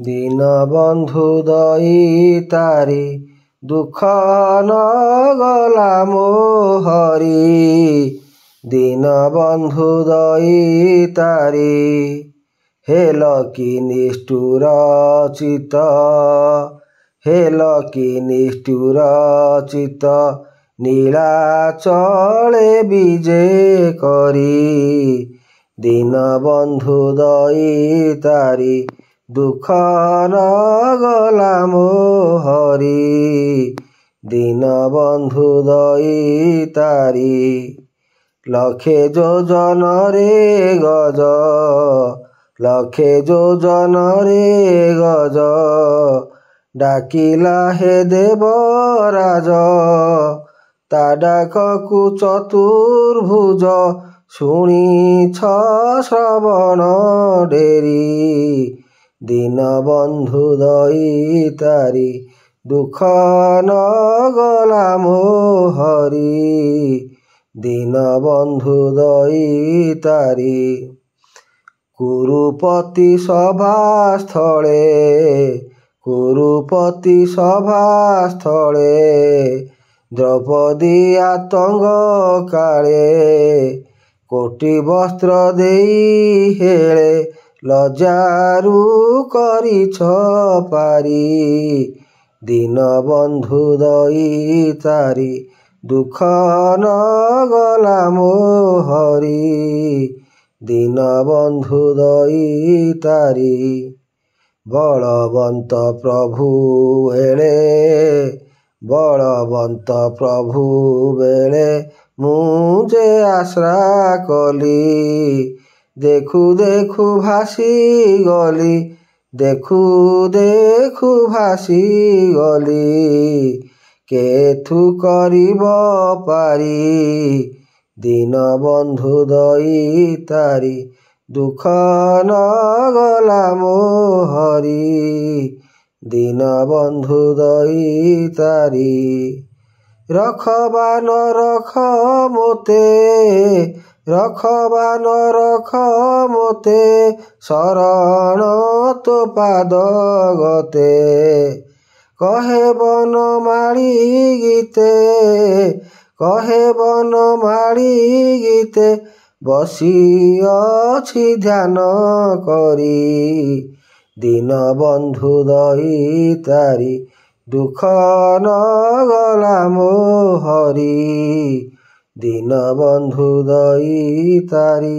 दीन बंधु दईतारी दुख न गला मोहरी दीन बंधु दईतारी हेल कि निष्ठुर चित हेल कि निष्ठुर चित नीलाचले विजे करी दीन बंधु दईतारी दुख न गला मोहरी दीन बंधु दईतारी लखे योजन रे गज लखे योजन रे गज डाकिला हे देवराज ता डाककु चतुर्भुज शुणिछ श्रवण डेरी दीन बंधु दईतारी दुख न गला मोहरी दीन बंधु दईतारी कुरुपति सभा स्थले द्रौपदी आतंग काले कोटि वस्त्र देई हेले लजारू करिछ पारी दीन बंधु दईतारी दुख न गला मोहरी दीन बंधु दईतारी बलवंत प्रभु बेले मुझे आश्रा कली देखु देखु भासी गली देखु देखु भासी गली केथु करिब पारी दीन बंधु दईतारी दुख न गला मोहरी दीन बंधु दईतारी रखबा न रख मोते शरण तो पाद गते कहे बनमाली गीते बसी अछि ध्यान करी दीन बंधु दईतारी दुख न गला मोहरी दीन बंधु दईतारी।